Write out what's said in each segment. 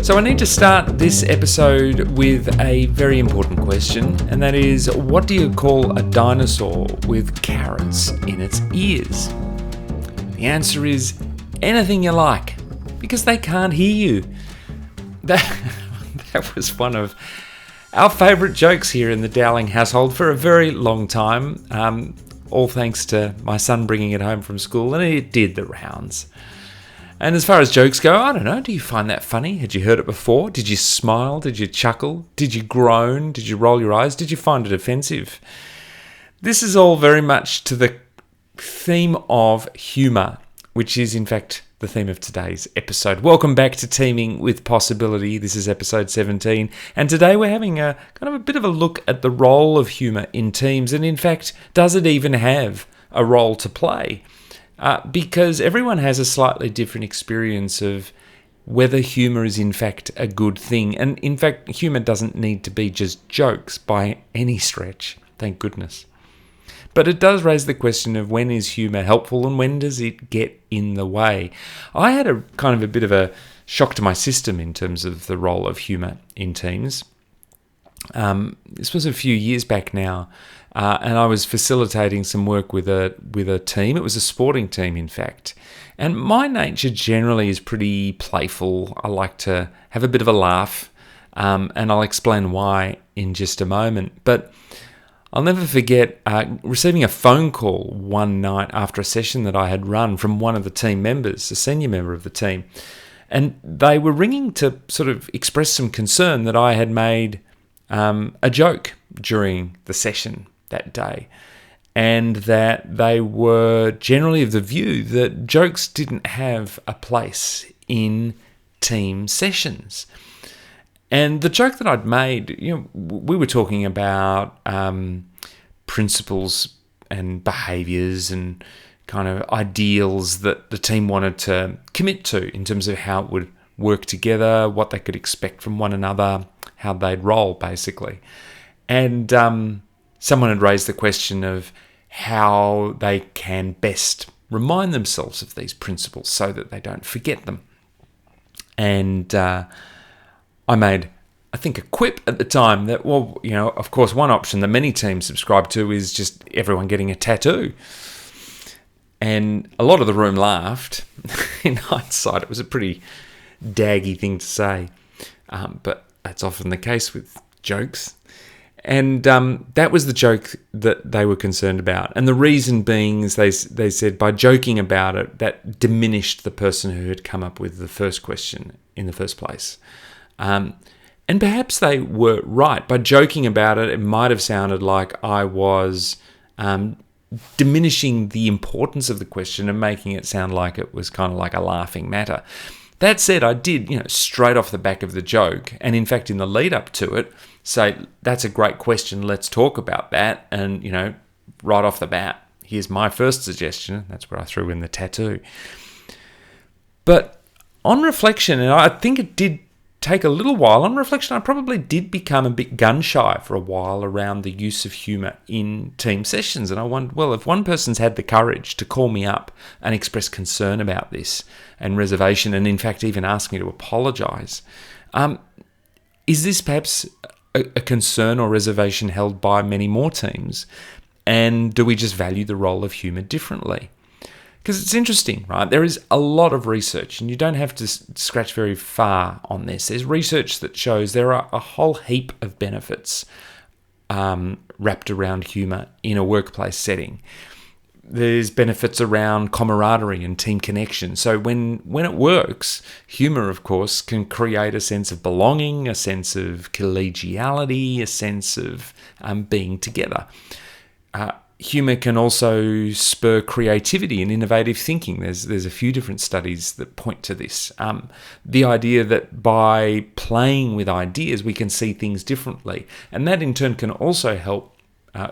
So I need to start this episode with a very important question, and that is, what do you call a dinosaur with carrots in its ears? The answer is anything you like, because they can't hear you. That was one of our favourite jokes here in the Dowling household for a very long time, all thanks to my son bringing it home from school, and it did the rounds. And as far as jokes go, I don't know, do you find that funny? Had you heard it before? Did you smile? Did you chuckle? Did you groan? Did you roll your eyes? Did you find it offensive? This is all very much to the theme of humour, which is in fact the theme of today's episode. Welcome back to Teaming with Possibility. This is episode 17, and today we're having a kind of a bit of a look at the role of humour in teams, and in fact, does it even have a role to play? Because everyone has a slightly different experience of whether humour is in fact a good thing. And in fact, humour doesn't need to be just jokes by any stretch, thank goodness. But it does raise the question of when is humour helpful and when does it get in the way? I had a kind of a bit of a shock to my system in terms of the role of humour in teams. This was a few years back now. And I was facilitating some work with a team. It was a sporting team, in fact. And my nature generally is pretty playful. I like to have a bit of a laugh, and I'll explain why in just a moment. But I'll never forget receiving a phone call one night after a session that I had run from one of the team members, a senior member of the team. And they were ringing to sort of express some concern that I had made a joke during the session that day, and that they were generally of the view that jokes didn't have a place in team sessions. And the joke that I'd made, we were talking about principles and behaviours and kind of ideals that the team wanted to commit to in terms of how it would work together, what they could expect from one another, how they'd roll, basically. And someone had raised the question of how they can best remind themselves of these principles so that they don't forget them. And I made, I think, a quip at the time that, of course, one option that many teams subscribe to is just everyone getting a tattoo. And a lot of the room laughed. In hindsight, it was a pretty daggy thing to say. But that's often the case with jokes. And that was the joke that they were concerned about. And the reason being is they said by joking about it, that diminished the person who had come up with the first question in the first place. And perhaps they were right. By joking about it, it might have sounded like I was diminishing the importance of the question and making it sound like it was kind of like a laughing matter. That said, I did, straight off the back of the joke, and in fact in the lead up to it, say, that's a great question, let's talk about that. And, right off the bat, here's my first suggestion. That's where I threw in the tattoo. But on reflection, and I think it did take a little while, on reflection, I probably did become a bit gun-shy for a while around the use of humour in team sessions. And I wondered, well, if one person's had the courage to call me up and express concern about this and reservation, and in fact even ask me to apologise, is this perhaps a concern or reservation held by many more teams? And do we just value the role of humour differently? Because it's interesting, right? There is a lot of research, and you don't have to scratch very far on this. There's research that shows there are a whole heap of benefits wrapped around humour in a workplace setting. There's benefits around camaraderie and team connection. So when it works, humour, of course, can create a sense of belonging, a sense of collegiality, a sense of being together. Humour can also spur creativity and innovative thinking. There's a few different studies that point to this. The idea that by playing with ideas, we can see things differently. And that in turn can also help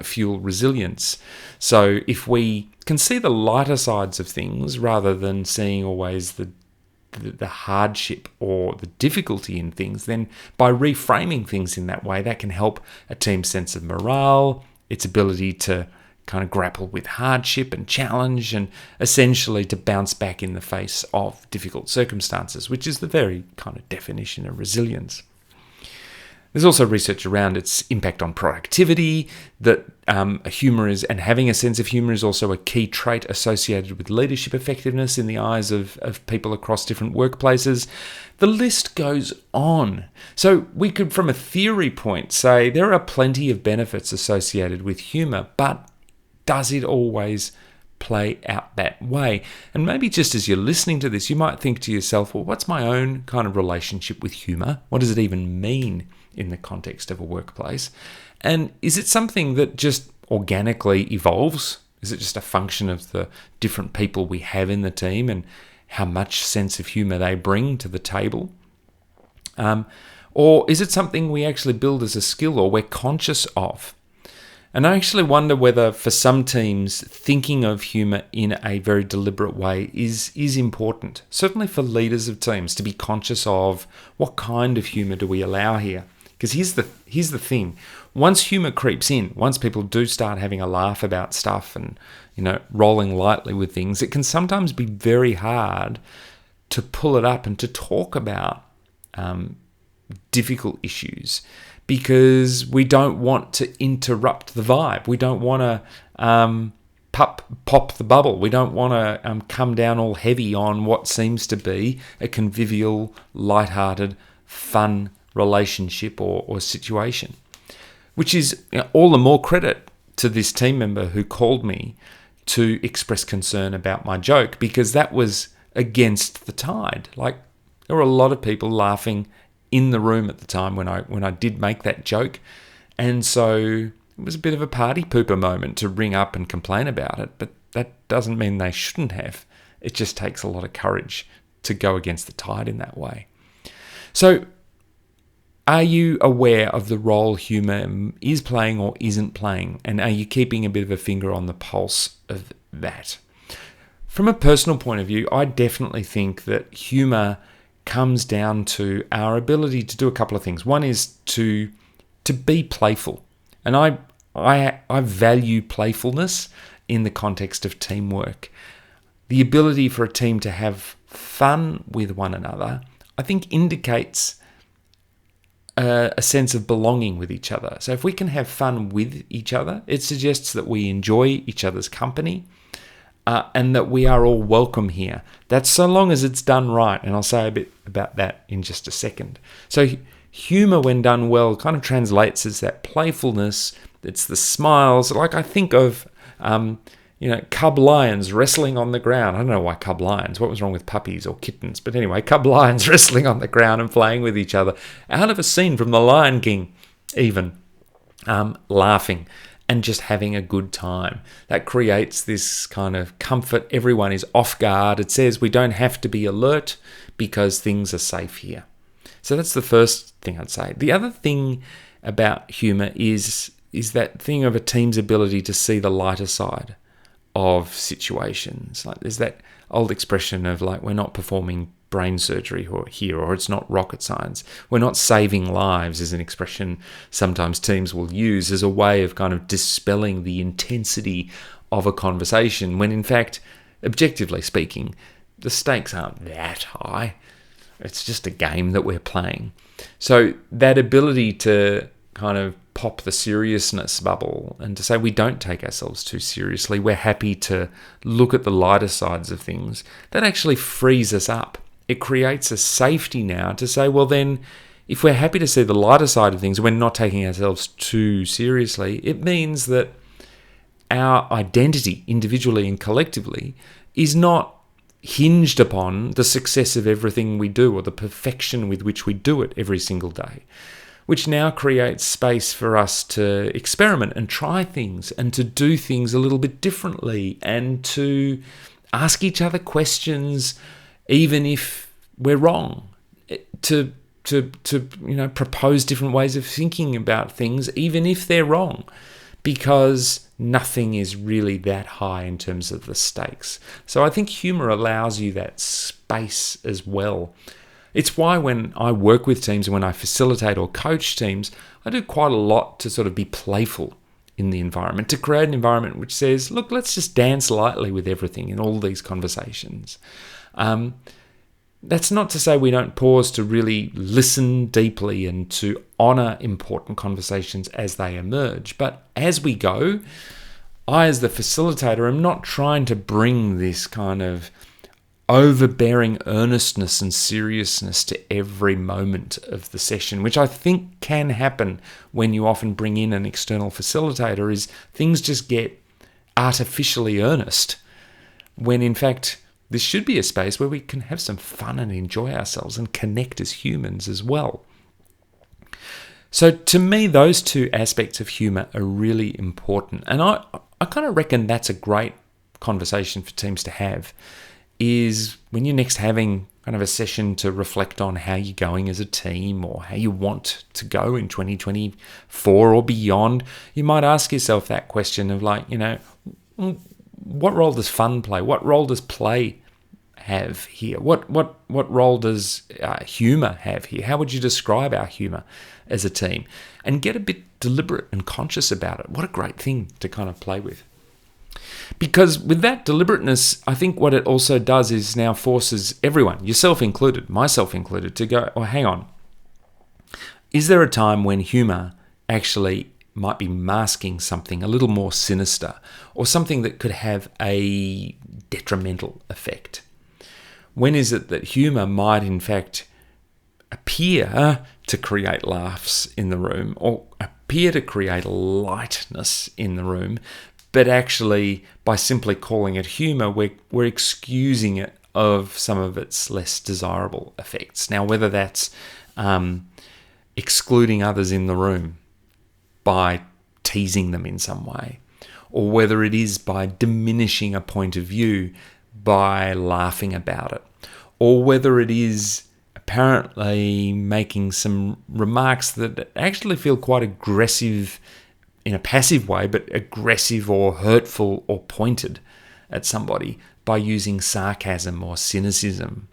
fuel resilience. So if we can see the lighter sides of things rather than seeing always the hardship or the difficulty in things, then by reframing things in that way, that can help a team's sense of morale, its ability to kind of grapple with hardship and challenge, and essentially to bounce back in the face of difficult circumstances, which is the very kind of definition of resilience. There's also research around its impact on productivity, that humour is, and having a sense of humour is also a key trait associated with leadership effectiveness in the eyes of people across different workplaces. The list goes on. So we could, from a theory point, say there are plenty of benefits associated with humour, but does it always play out that way? And maybe just as you're listening to this, you might think to yourself, well, what's my own kind of relationship with humour? What does it even mean in the context of a workplace? And is it something that just organically evolves? Is it just a function of the different people we have in the team and how much sense of humour they bring to the table? Or is it something we actually build as a skill or we're conscious of? And I actually wonder whether for some teams, thinking of humour in a very deliberate way is important. Certainly for leaders of teams, to be conscious of what kind of humour do we allow here. Because here's the thing. Once humour creeps in, once people do start having a laugh about stuff and, rolling lightly with things, it can sometimes be very hard to pull it up and to talk about difficult issues, because we don't want to interrupt the vibe. We don't want to pop the bubble. We don't want to come down all heavy on what seems to be a convivial, lighthearted, fun relationship or situation, which is all the more credit to this team member who called me to express concern about my joke, because that was against the tide. Like, there were a lot of people laughing in the room at the time when I did make that joke, and so it was a bit of a party pooper moment to ring up and complain about it, but that doesn't mean they shouldn't have. It just takes a lot of courage to go against the tide in that way. So are you aware of the role humour is playing or isn't playing, and are you keeping a bit of a finger on the pulse of that? From a personal point of view, I definitely think that humour comes down to our ability to do a couple of things. One is to be playful, and I value playfulness in the context of teamwork. The ability for a team to have fun with one another, I think, indicates a sense of belonging with each other. So if we can have fun with each other, it suggests that we enjoy each other's company, and that we are all welcome here. That's so long as it's done right, and I'll say a bit about that in just a second. So humour, when done well, kind of translates as that playfulness. It's the smiles. Like, I think of, cub lions wrestling on the ground. I don't know why cub lions. What was wrong with puppies or kittens? But anyway, cub lions wrestling on the ground and playing with each other. Out of a scene from The Lion King, even, laughing and just having a good time. That creates this kind of comfort. Everyone is off guard. It says we don't have to be alert because things are safe here. So that's the first thing I'd say. The other thing about humour is that thing of a team's ability to see the lighter side of situations. Like, there's that old expression of, like, we're not performing brain surgery here, or it's not rocket science. We're not saving lives is an expression sometimes teams will use as a way of kind of dispelling the intensity of a conversation, when in fact, objectively speaking, the stakes aren't that high. It's just a game that we're playing. So that ability to kind of pop the seriousness bubble and to say we don't take ourselves too seriously, we're happy to look at the lighter sides of things, that actually frees us up. It creates a safety now to say, well then, if we're happy to see the lighter side of things, we're not taking ourselves too seriously, it means that our identity, individually and collectively, is not hinged upon the success of everything we do or the perfection with which we do it every single day, which now creates space for us to experiment and try things and to do things a little bit differently and to ask each other questions even if we're wrong, to propose different ways of thinking about things even if they're wrong, because nothing is really that high in terms of the stakes. So I think humour allows you that space as well. It's why when I work with teams and when I facilitate or coach teams, I do quite a lot to sort of be playful in the environment, to create an environment which says, look, let's just dance lightly with everything in all these conversations. That's not to say we don't pause to really listen deeply and to honour important conversations as they emerge. But as we go, I, as the facilitator, am not trying to bring this kind of overbearing earnestness and seriousness to every moment of the session, which I think can happen when you often bring in an external facilitator, is things just get artificially earnest, when in fact this should be a space where we can have some fun and enjoy ourselves and connect as humans as well. So to me, those two aspects of humour are really important. And I kind of reckon that's a great conversation for teams to have, is when you're next having kind of a session to reflect on how you're going as a team or how you want to go in 2024 or beyond, you might ask yourself that question of like, what role does fun play? What role does play have here? What role does humour have here? How would you describe our humour as a team? And get a bit deliberate and conscious about it. What a great thing to kind of play with. Because with that deliberateness, I think what it also does is now forces everyone, yourself included, myself included, to go, oh, hang on. Is there a time when humour actually might be masking something a little more sinister, or something that could have a detrimental effect? When is it that humour might in fact appear to create laughs in the room, or appear to create lightness in the room, but actually by simply calling it humour, we're excusing it of some of its less desirable effects? Now, whether that's excluding others in the room by teasing them in some way, or whether it is by diminishing a point of view by laughing about it, or whether it is apparently making some remarks that actually feel quite aggressive in a passive way, but aggressive or hurtful or pointed at somebody by using sarcasm or cynicism.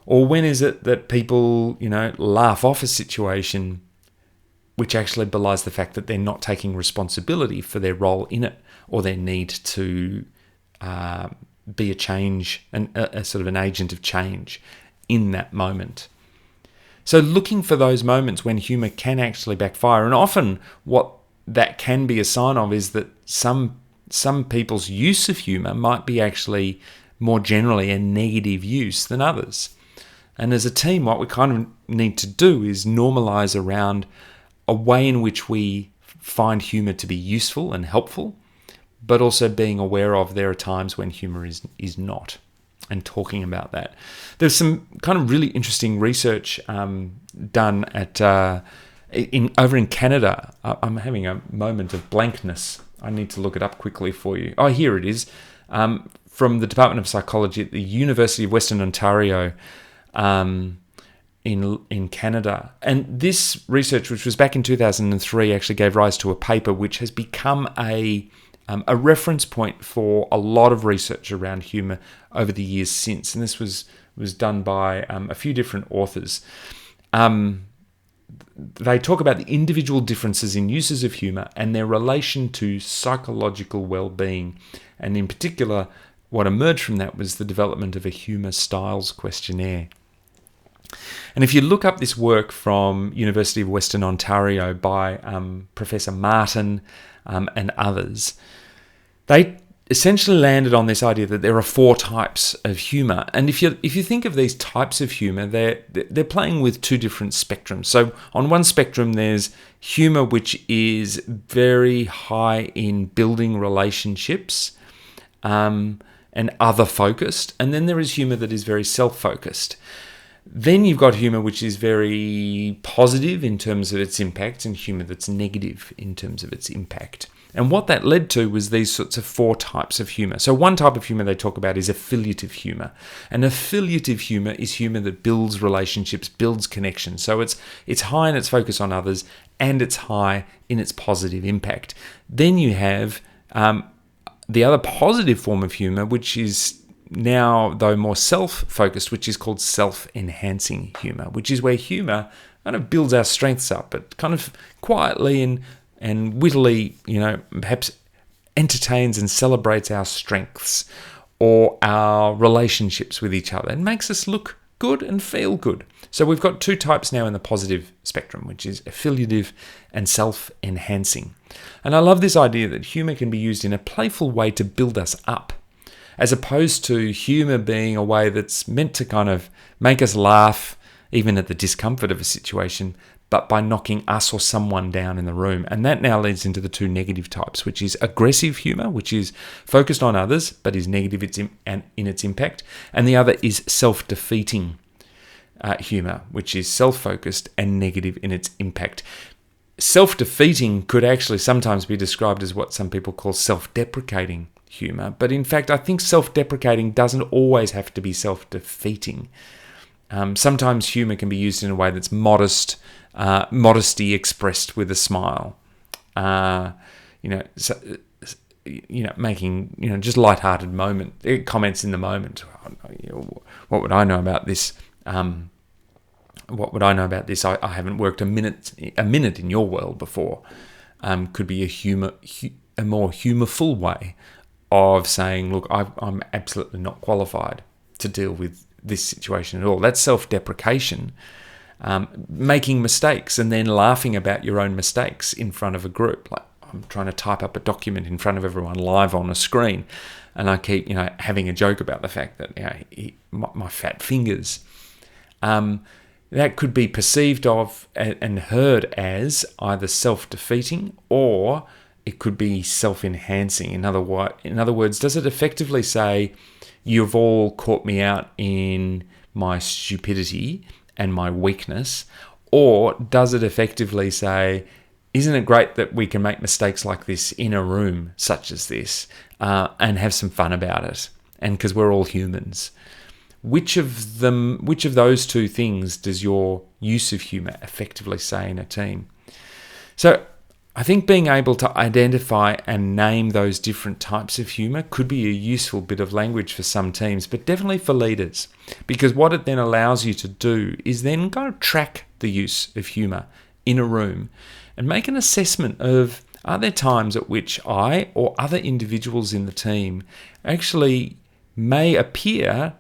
Or when is it that people, laugh off a situation which actually belies the fact that they're not taking responsibility for their role in it, or their need to be a change, a sort of an agent of change in that moment. So looking for those moments when humour can actually backfire, and often what that can be a sign of is that some people's use of humour might be actually more generally a negative use than others. And as a team, what we kind of need to do is normalise around a way in which we find humour to be useful and helpful, but also being aware of there are times when humour is not, and talking about that. There's some kind of really interesting research done at over in Canada. I'm having a moment of blankness. I need to look it up quickly for you. Oh, here it is. From the Department of Psychology at the University of Western Ontario in Canada. And this research, which was back in 2003, actually gave rise to a paper which has become a reference point for a lot of research around humour over the years since. And this was done by a few different authors. They talk about the individual differences in uses of humour and their relation to psychological well-being. And in particular, what emerged from that was the development of a humour styles questionnaire. And if you look up this work from University of Western Ontario by Professor Martin and others, they essentially landed on this idea that there are 4 types of humour. And if you think of these types of humour, they're playing with 2 different spectrums. So on one spectrum, there's humour which is very high in building relationships and other focused. And then there is humour that is very self-focused. Then you've got humour which is very positive in terms of its impact, and humour that's negative in terms of its impact. And what that led to was these sorts of 4 types of humour. So one type of humour they talk about is affiliative humour. And affiliative humour is humour that builds relationships, builds connections. So it's high in its focus on others, and it's high in its positive impact. Then you have the other positive form of humour, which is now, though, more self-focused, which is called self-enhancing humour, which is where humour kind of builds our strengths up, but kind of quietly and and wittily, perhaps entertains and celebrates our strengths or our relationships with each other and makes us look good and feel good. So we've got two types now in the positive spectrum, which is affiliative and self-enhancing. And I love this idea that humour can be used in a playful way to build us up, as opposed to humour being a way that's meant to kind of make us laugh, even at the discomfort of a situation, but by knocking us or someone down in the room. And that now leads into the two negative types, which is aggressive humour, which is focused on others, but is negative in its impact. And the other is self-defeating humour, which is self-focused and negative in its impact. Self-defeating could actually sometimes be described as what some people call self-deprecating humour. But in fact, I think self-deprecating doesn't always have to be self-defeating. Sometimes humour can be used in a way that's modest, modesty expressed with a smile. Making just light-hearted comments in the moment. What would I know about this? What would I know about this? I haven't worked a minute in your world before. Could be a more humourful way of saying, look, I'm absolutely not qualified to deal with this situation at all. That's self-deprecation, making mistakes and then laughing about your own mistakes in front of a group. Like, I'm trying to type up a document in front of everyone live on a screen, and I keep having a joke about the fact that my fat fingers. That could be perceived of and heard as either self-defeating, or it could be self-enhancing. In other words, does it effectively say, you've all caught me out in my stupidity and my weakness? Or does it effectively say, isn't it great that we can make mistakes like this in a room such as this and have some fun about it? And because we're all humans. Which of those two things does your use of humour effectively say in a team? So I think being able to identify and name those different types of humour could be a useful bit of language for some teams, but definitely for leaders, because what it then allows you to do is then kind of track the use of humour in a room and make an assessment of, are there times at which I or other individuals in the team actually may appear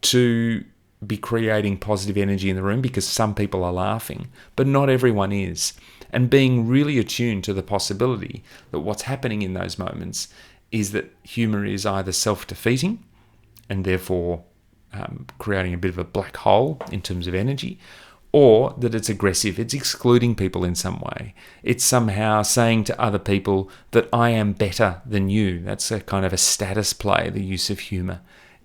to be creating positive energy in the room because some people are laughing, but not everyone is. And being really attuned to the possibility that what's happening in those moments is that humour is either self-defeating and therefore creating a bit of a black hole in terms of energy, or that it's aggressive, it's excluding people in some way. It's somehow saying to other people that I am better than you. That's a kind of a status play, the use of humour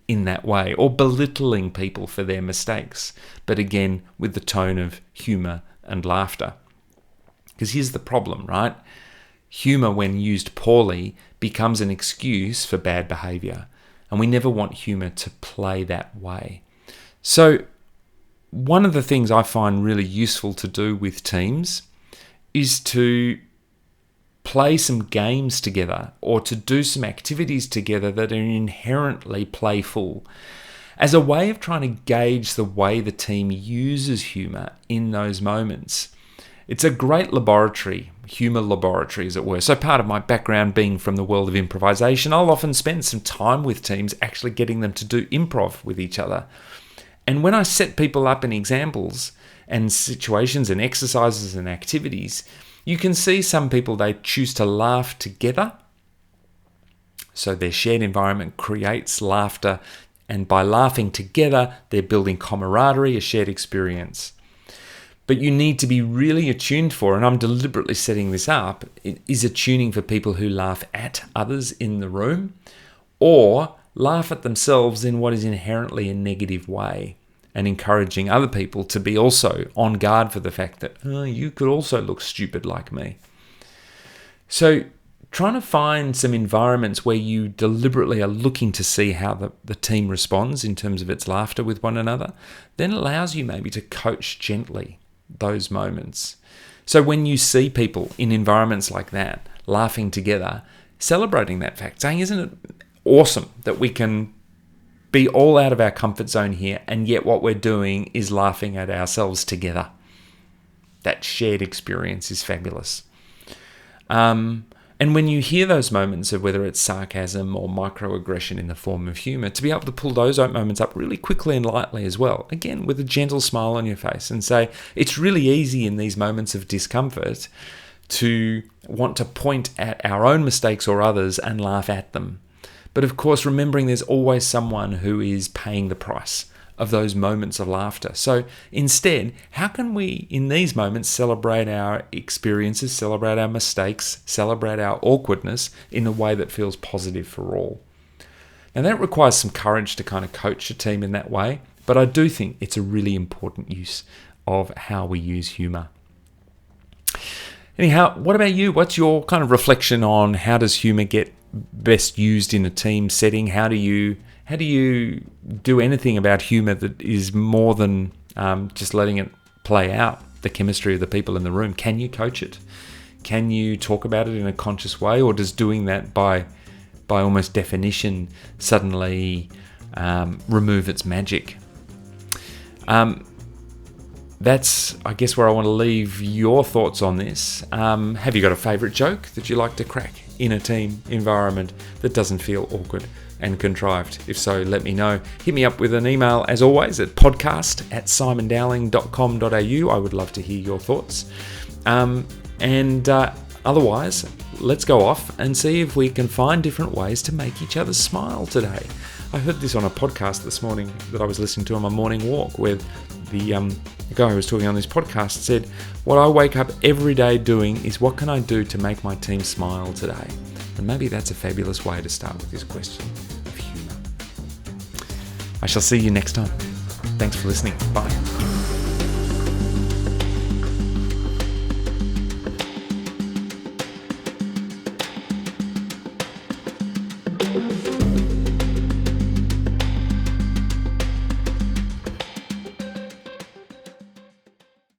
in that way, or belittling people for their mistakes, but again with the tone of humour and laughter. Because here's the problem, right? Humour, when used poorly, becomes an excuse for bad behaviour, and we never want humour to play that way. So one of the things I find really useful to do with teams is to play some games together, or to do some activities together that are inherently playful, as a way of trying to gauge the way the team uses humour in those moments. It's a great laboratory, humour laboratory as it were. So part of my background being from the world of improvisation, I'll often spend some time with teams actually getting them to do improv with each other. And when I set people up in examples and situations and exercises and activities, you can see some people, they choose to laugh together. So their shared environment creates laughter, and by laughing together, they're building camaraderie, a shared experience. But you need to be really attuned for, and I'm deliberately setting this up, is attuning for people who laugh at others in the room or laugh at themselves in what is inherently a negative way, and encouraging other people to be also on guard for the fact that you could also look stupid like me. So trying to find some environments where you deliberately are looking to see how the team responds in terms of its laughter with one another, then allows you maybe to coach gently those moments. So when you see people in environments like that, laughing together, celebrating that fact, saying, isn't it awesome that we can be all out of our comfort zone here, and yet what we're doing is laughing at ourselves together. That shared experience is fabulous. And when you hear those moments of whether it's sarcasm or microaggression in the form of humour, to be able to pull those moments up really quickly and lightly as well, again, with a gentle smile on your face, and say, it's really easy in these moments of discomfort to want to point at our own mistakes or others and laugh at them. But of course, remembering there's always someone who is paying the price of those moments of laughter. So instead, how can we, in these moments, celebrate our experiences, celebrate our mistakes, celebrate our awkwardness in a way that feels positive for all? Now, that requires some courage to kind of coach a team in that way, but I do think it's a really important use of how we use humour. Anyhow, what about you? What's your kind of reflection on how does humour get best used in a team setting? How do you do anything about humour that is more than just letting it play out the chemistry of the people in the room? Can you coach it? Can you talk about it in a conscious way, or does doing that by almost definition suddenly remove its magic? That's, I guess, where I want to leave your thoughts on this. Have you got a favourite joke that you like to crack in a team environment that doesn't feel awkward and contrived? If so, let me know. Hit me up with an email, as always, at podcast@simondowling.com.au. I would love to hear your thoughts. Otherwise, let's go off and see if we can find different ways to make each other smile today. I heard this on a podcast this morning that I was listening to on my morning walk, where the guy who was talking on this podcast said, what I wake up every day doing is, what can I do to make my team smile today? And maybe that's a fabulous way to start with this question of humour. I shall see you next time. Thanks for listening. Bye.